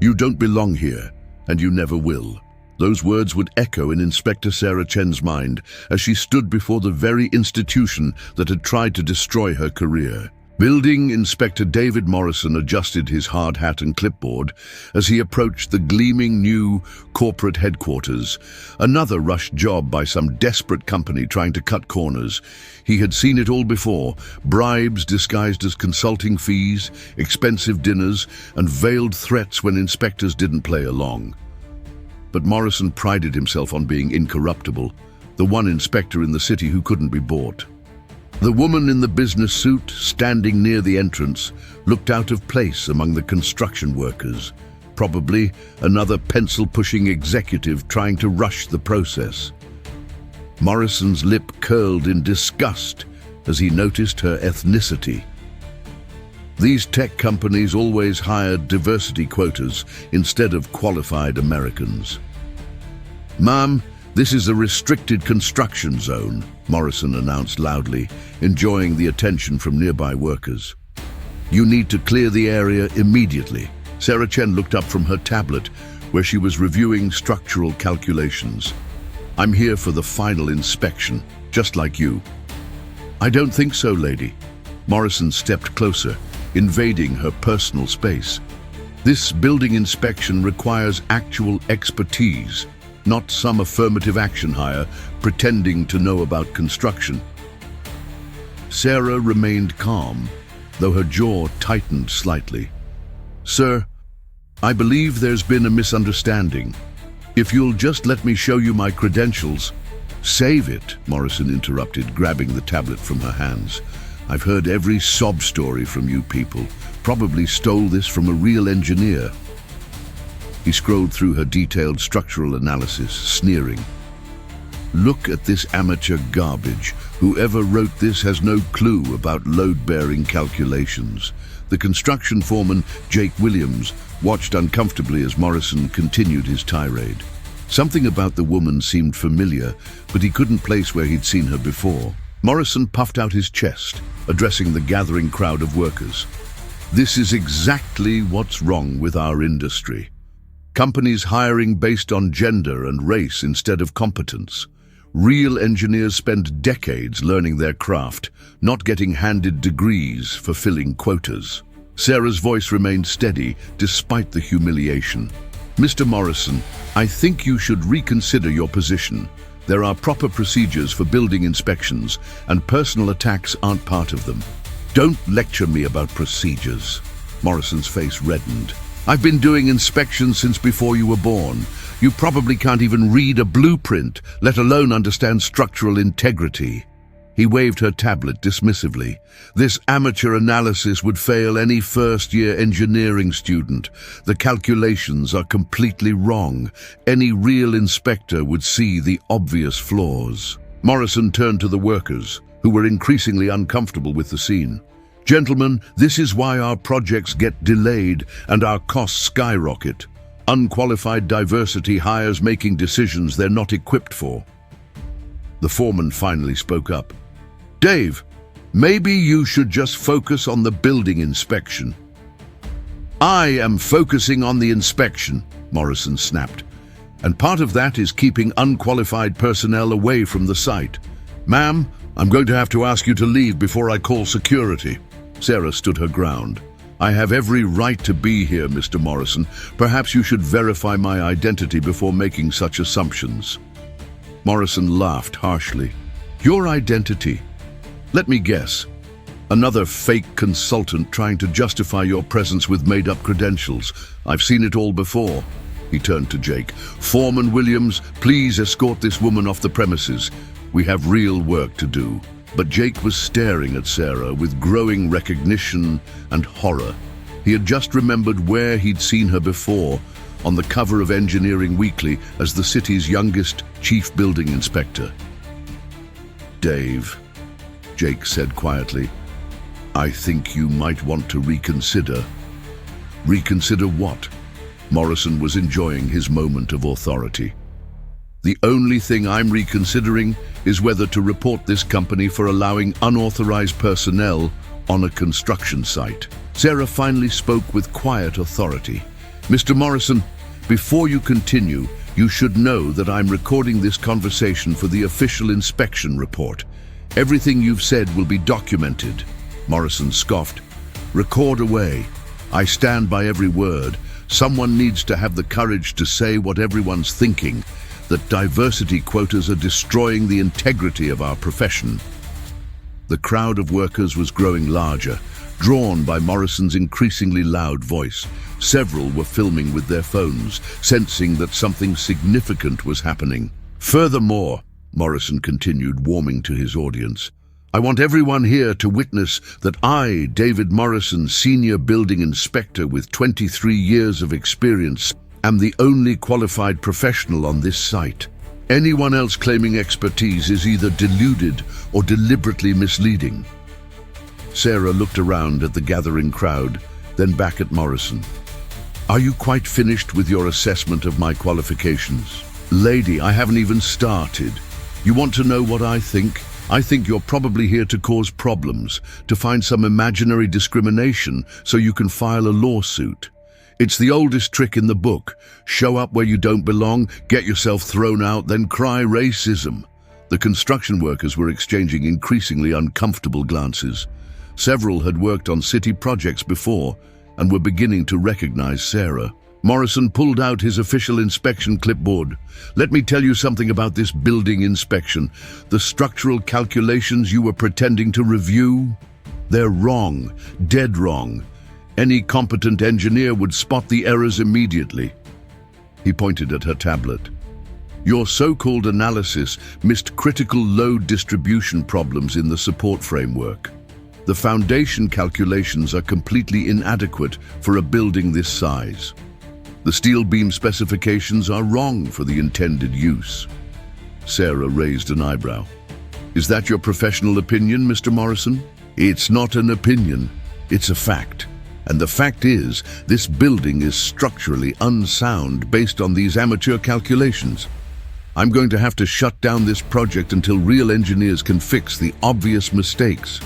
"You don't belong here, and you never will." Those words would echo in Inspector Sarah Chen's mind as she stood before the very institution that had tried to destroy her career. Building Inspector David Morrison adjusted his hard hat and clipboard as he approached the gleaming new corporate headquarters, another rushed job by some desperate company trying to cut corners. He had seen it all before: bribes disguised as consulting fees, expensive dinners, and veiled threats when inspectors didn't play along. But Morrison prided himself on being incorruptible, the one inspector in the city who couldn't be bought. The woman in the business suit, standing near the entrance, looked out of place among the construction workers, probably another pencil-pushing executive trying to rush the process. Morrison's lip curled in disgust as he noticed her ethnicity. These tech companies always hired diversity quotas instead of qualified Americans. "Ma'am, this is a restricted construction zone," Morrison announced loudly, enjoying the attention from nearby workers. "You need to clear the area immediately." Sarah Chen looked up from her tablet, where she was reviewing structural calculations. "I'm here for the final inspection, just like you." "I don't think so, lady." Morrison stepped closer, invading her personal space. "This building inspection requires actual expertise, not some affirmative action hire pretending to know about construction." Sarah remained calm, though her jaw tightened slightly. "Sir, I believe there's been a misunderstanding. If you'll just let me show you my credentials—" "Save it," Morrison interrupted, grabbing the tablet from her hands. "I've heard every sob story from you people. Probably stole this from a real engineer." He scrolled through her detailed structural analysis, sneering. "Look at this amateur garbage. Whoever wrote this has no clue about load-bearing calculations." The construction foreman, Jake Williams, watched uncomfortably as Morrison continued his tirade. Something about the woman seemed familiar, but he couldn't place where he'd seen her before. Morrison puffed out his chest, addressing the gathering crowd of workers. "This is exactly what's wrong with our industry. Companies hiring based on gender and race instead of competence. Real engineers spend decades learning their craft, not getting handed degrees for filling quotas." Sarah's voice remained steady despite the humiliation. "Mr. Morrison, I think you should reconsider your position. There are proper procedures for building inspections, and personal attacks aren't part of them." "Don't lecture me about procedures." Morrison's face reddened. "I've been doing inspections since before you were born. You probably can't even read a blueprint, let alone understand structural integrity." He waved her tablet dismissively. "This amateur analysis would fail any first-year engineering student. The calculations are completely wrong. Any real inspector would see the obvious flaws." Morrison turned to the workers, who were increasingly uncomfortable with the scene. "Gentlemen, this is why our projects get delayed and our costs skyrocket. Unqualified diversity hires making decisions they're not equipped for." The foreman finally spoke up. "Dave, maybe you should just focus on the building inspection." "I am focusing on the inspection," Morrison snapped. "And part of that is keeping unqualified personnel away from the site. Ma'am, I'm going to have to ask you to leave before I call security." Sarah stood her ground. "I have every right to be here, Mr. Morrison. Perhaps you should verify my identity before making such assumptions." Morrison laughed harshly. "Your identity? Let me guess. Another fake consultant trying to justify your presence with made-up credentials. I've seen it all before." He turned to Jake. "Foreman Williams, please escort this woman off the premises. We have real work to do." But Jake was staring at Sarah with growing recognition and horror. He had just remembered where he'd seen her before, on the cover of Engineering Weekly as the city's youngest chief building inspector. "Dave," Jake said quietly, "I think you might want to reconsider." "Reconsider what?" Morrison was enjoying his moment of authority. "The only thing I'm reconsidering is whether to report this company for allowing unauthorized personnel on a construction site." Sarah finally spoke with quiet authority. Mr. Morrison, before you continue, you should know that I'm recording this conversation for the official inspection report. Everything you've said will be documented. Morrison scoffed. Record away. I stand by every word. Someone needs to have the courage to say what everyone's thinking, that diversity quotas are destroying the integrity of our profession. The crowd of workers was growing larger, drawn by Morrison's increasingly loud voice. Several were filming with their phones, sensing that something significant was happening. Furthermore, Morrison continued, warming to his audience, I want everyone here to witness that I, David Morrison, Senior Building Inspector with 23 years of experience, am the only qualified professional on this site. Anyone else claiming expertise is either deluded or deliberately misleading. Sarah looked around at the gathering crowd, then back at Morrison. Are you quite finished with your assessment of my qualifications? Lady, I haven't even started. You want to know what I think? I think you're probably here to cause problems, to find some imaginary discrimination so you can file a lawsuit. It's the oldest trick in the book. Show up where you don't belong, get yourself thrown out, then cry racism. The construction workers were exchanging increasingly uncomfortable glances. Several had worked on city projects before and were beginning to recognize Sarah. Morrison pulled out his official inspection clipboard. Let me tell you something about this building inspection. The structural calculations you were pretending to review, they're wrong, dead wrong. Any competent engineer would spot the errors immediately. He pointed at her tablet. Your so-called analysis missed critical load distribution problems in the support framework. The foundation calculations are completely inadequate for a building this size. The steel beam specifications are wrong for the intended use. Sarah raised an eyebrow. Is that your professional opinion, Mr. Morrison? It's not an opinion, it's a fact. And the fact is, this building is structurally unsound based on these amateur calculations. I'm going to have to shut down this project until real engineers can fix the obvious mistakes.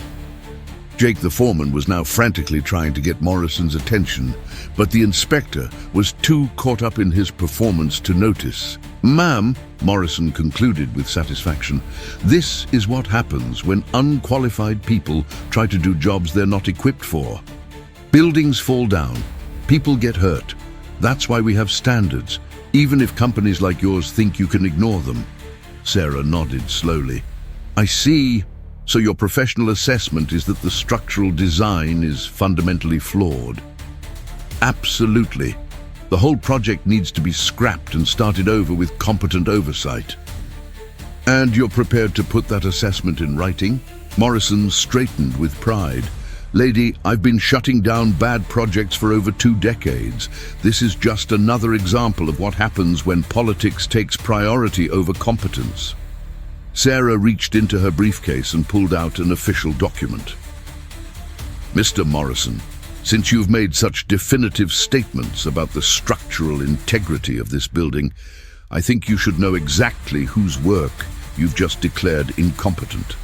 Jake the foreman was now frantically trying to get Morrison's attention, but the inspector was too caught up in his performance to notice. Ma'am, Morrison concluded with satisfaction, this is what happens when unqualified people try to do jobs they're not equipped for. Buildings fall down, people get hurt. That's why we have standards, even if companies like yours think you can ignore them. Sarah nodded slowly. I see. So your professional assessment is that the structural design is fundamentally flawed? Absolutely. The whole project needs to be scrapped and started over with competent oversight. And you're prepared to put that assessment in writing? Morrison straightened with pride. Lady, I've been shutting down bad projects for over 2 decades. This is just another example of what happens when politics takes priority over competence. Sarah reached into her briefcase and pulled out an official document. Mr. Morrison, since you've made such definitive statements about the structural integrity of this building, I think you should know exactly whose work you've just declared incompetent.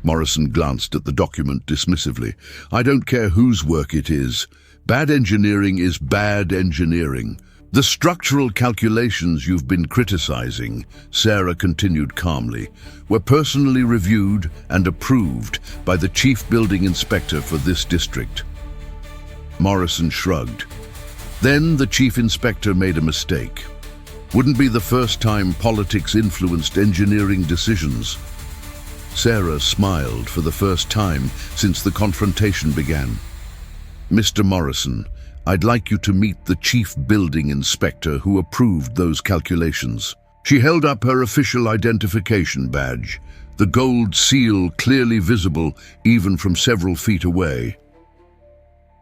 Morrison glanced at the document dismissively. I don't care whose work it is. Bad engineering is bad engineering. The structural calculations you've been criticizing, Sarah continued calmly, were personally reviewed and approved by the chief building inspector for this district. Morrison shrugged. Then the chief inspector made a mistake. Wouldn't be the first time politics influenced engineering decisions. Sarah smiled for the first time since the confrontation began. Mr. Morrison, I'd like you to meet the chief building inspector who approved those calculations. She held up her official identification badge, the gold seal clearly visible even from several feet away.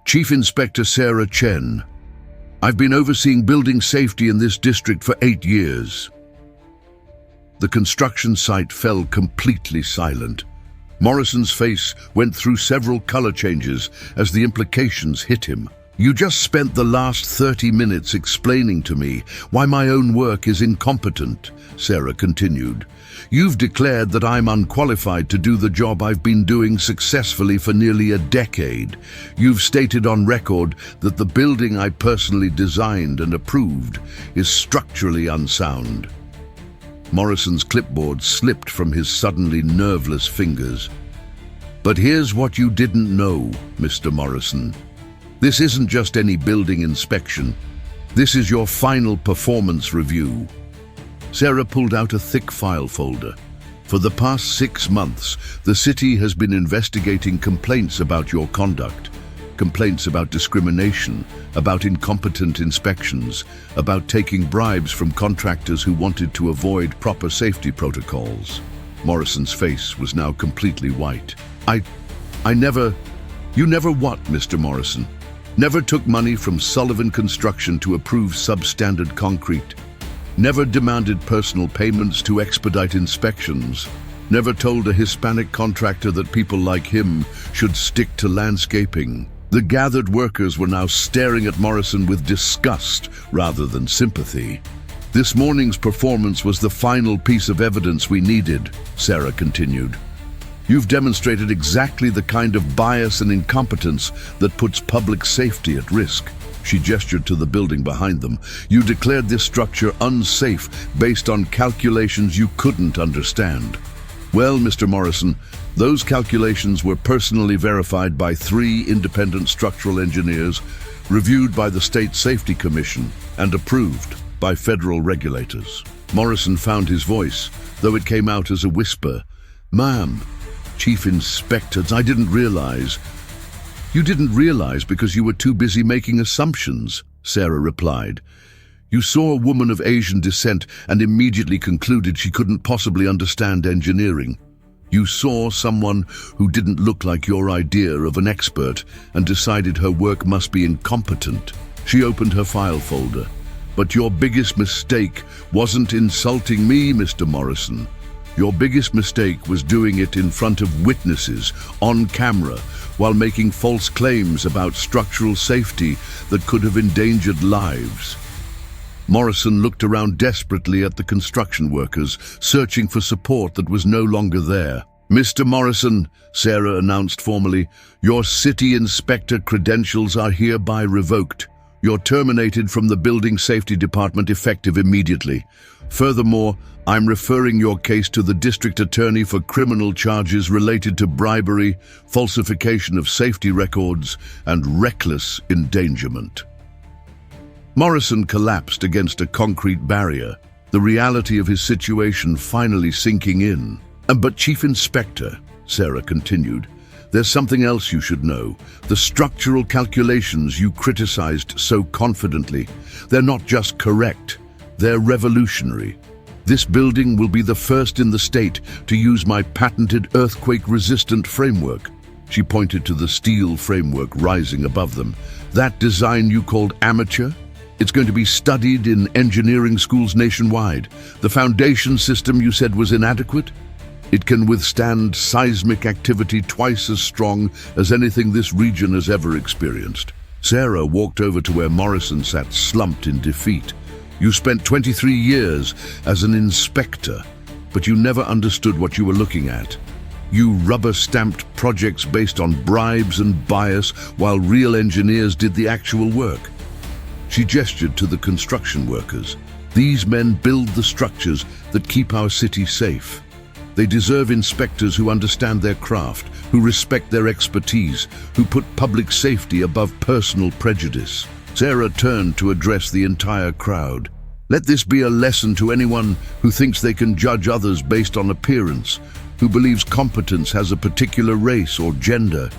Chief Inspector Sarah Chen. I've been overseeing building safety in this district for 8 years. The construction site fell completely silent. Morrison's face went through several color changes as the implications hit him. You just spent the last 30 minutes explaining to me why my own work is incompetent, Sarah continued. You've declared that I'm unqualified to do the job I've been doing successfully for nearly a decade. You've stated on record that the building I personally designed and approved is structurally unsound. Morrison's clipboard slipped from his suddenly nerveless fingers. But here's what you didn't know, Mr. Morrison. This isn't just any building inspection. This is your final performance review. Sarah pulled out a thick file folder. For the past 6 months, the city has been investigating complaints about your conduct. Complaints about discrimination, about incompetent inspections, about taking bribes from contractors who wanted to avoid proper safety protocols. Morrison's face was now completely white. You never what, Mr. Morrison? Never took money from Sullivan Construction to approve substandard concrete. Never demanded personal payments to expedite inspections. Never told a Hispanic contractor that people like him should stick to landscaping. The gathered workers were now staring at Morrison with disgust rather than sympathy. This morning's performance was the final piece of evidence we needed, Sarah continued. You've demonstrated exactly the kind of bias and incompetence that puts public safety at risk. She gestured to the building behind them. You declared this structure unsafe based on calculations you couldn't understand. Well, Mr. Morrison, those calculations were personally verified by 3 independent structural engineers, reviewed by the State Safety Commission, and approved by federal regulators. Morrison found his voice, though it came out as a whisper. Ma'am, Chief Inspector, I didn't realize. You didn't realize because you were too busy making assumptions, Sarah replied. You saw a woman of Asian descent and immediately concluded she couldn't possibly understand engineering. You saw someone who didn't look like your idea of an expert and decided her work must be incompetent. She opened her file folder. But your biggest mistake wasn't insulting me, Mr. Morrison. Your biggest mistake was doing it in front of witnesses, on camera, while making false claims about structural safety that could have endangered lives. Morrison looked around desperately at the construction workers, searching for support that was no longer there. Mr. Morrison, Sarah announced formally, your city inspector credentials are hereby revoked. You're terminated from the Building Safety Department effective immediately. Furthermore, I'm referring your case to the district attorney for criminal charges related to bribery, falsification of safety records, and reckless endangerment. Morrison collapsed against a concrete barrier, the reality of his situation finally sinking in. But Chief Inspector, Sarah continued, there's something else you should know. The structural calculations you criticized so confidently, they're not just correct, they're revolutionary. This building will be the first in the state to use my patented earthquake-resistant framework. She pointed to the steel framework rising above them. That design you called amateur? It's going to be studied in engineering schools nationwide. The foundation system you said was inadequate? It can withstand seismic activity twice as strong as anything this region has ever experienced. Sarah walked over to where Morrison sat slumped in defeat. You spent 23 years as an inspector, but you never understood what you were looking at. You rubber-stamped projects based on bribes and bias while real engineers did the actual work. She gestured to the construction workers. These men build the structures that keep our city safe. They deserve inspectors who understand their craft, who respect their expertise, who put public safety above personal prejudice. Sarah turned to address the entire crowd. Let this be a lesson to anyone who thinks they can judge others based on appearance, who believes competence has a particular race or gender,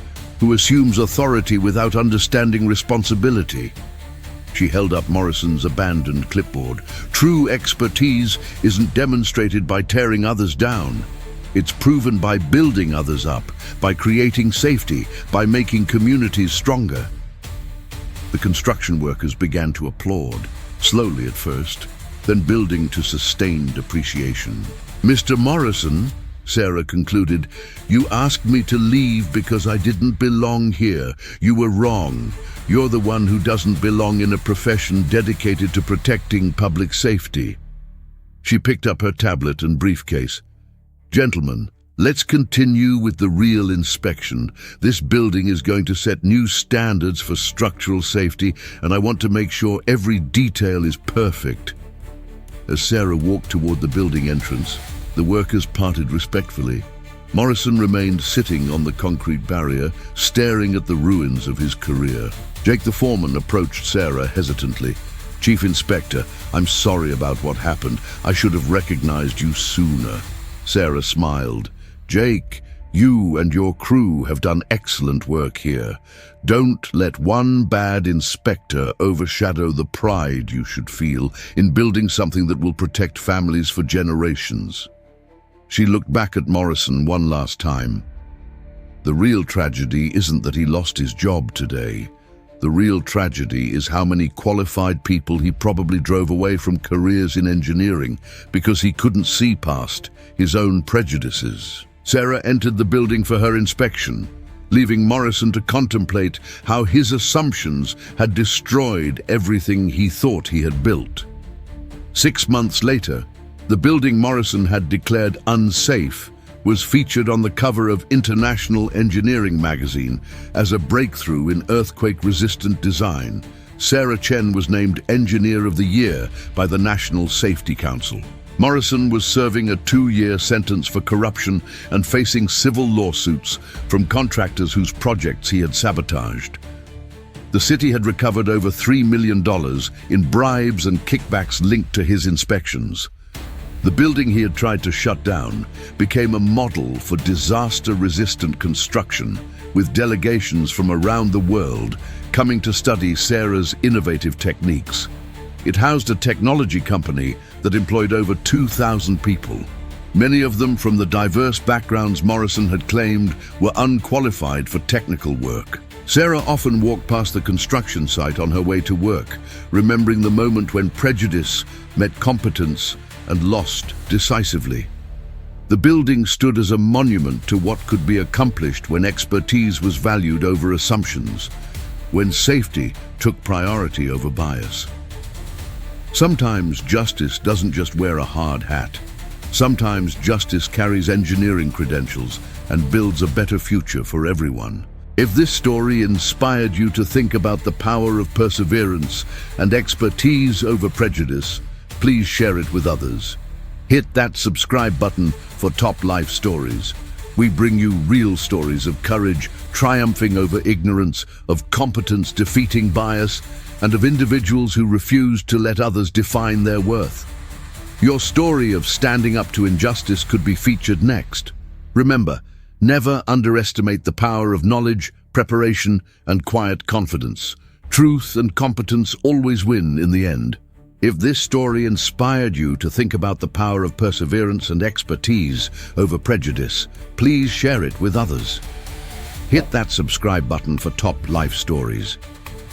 who assumes authority without understanding responsibility. She held up Morrison's abandoned clipboard. True expertise isn't demonstrated by tearing others down. It's proven by building others up, by creating safety, by making communities stronger. The construction workers began to applaud, slowly at first, then building to sustained appreciation. Mr. Morrison, Sarah concluded. "You asked me to leave because I didn't belong here. You were wrong. You're the one who doesn't belong in a profession dedicated to protecting public safety." She picked up her tablet and briefcase. "Gentlemen, let's continue with the real inspection. This building is going to set new standards for structural safety, and I want to make sure every detail is perfect." As Sarah walked toward the building entrance, the workers parted respectfully. Morrison remained sitting on the concrete barrier, staring at the ruins of his career. Jake the foreman approached Sarah hesitantly. "Chief Inspector, I'm sorry about what happened. I should have recognized you sooner." Sarah smiled. "Jake, you and your crew have done excellent work here. Don't let one bad inspector overshadow the pride you should feel in building something that will protect families for generations." She looked back at Morrison one last time. The real tragedy isn't that he lost his job today. The real tragedy is how many qualified people he probably drove away from careers in engineering because he couldn't see past his own prejudices. Sarah entered the building for her inspection, leaving Morrison to contemplate how his assumptions had destroyed everything he thought he had built. 6 months later, the building Morrison had declared unsafe was featured on the cover of International Engineering magazine as a breakthrough in earthquake-resistant design. Sarah Chen was named Engineer of the Year by the National Safety Council. Morrison was serving a 2-year sentence for corruption and facing civil lawsuits from contractors whose projects he had sabotaged. The city had recovered over $3 million in bribes and kickbacks linked to his inspections. The building he had tried to shut down became a model for disaster-resistant construction, with delegations from around the world coming to study Sarah's innovative techniques. It housed a technology company that employed over 2,000 people, many of them from the diverse backgrounds Morrison had claimed were unqualified for technical work. Sarah often walked past the construction site on her way to work, remembering the moment when prejudice met competence and lost decisively. The building stood as a monument to what could be accomplished when expertise was valued over assumptions, when safety took priority over bias. Sometimes justice doesn't just wear a hard hat. Sometimes justice carries engineering credentials and builds a better future for everyone. If this story inspired you to think about the power of perseverance and expertise over prejudice, please share it with others. Hit that subscribe button for top life stories. We bring you real stories of courage triumphing over ignorance, of competence defeating bias, and of individuals who refuse to let others define their worth. Your story of standing up to injustice could be featured next. Remember, never underestimate the power of knowledge, preparation, and quiet confidence. Truth and competence always win in the end. If this story inspired you to think about the power of perseverance and expertise over prejudice, please share it with others. Hit that subscribe button for top life stories.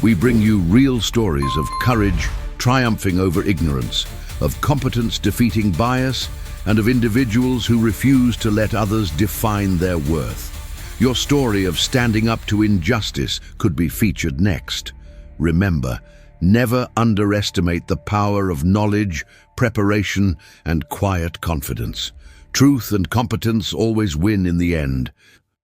We bring you real stories of courage triumphing over ignorance, of competence defeating bias, and of individuals who refuse to let others define their worth. Your story of standing up to injustice could be featured next. Remember, never underestimate the power of knowledge, preparation, and quiet confidence. Truth and competence always win in the end.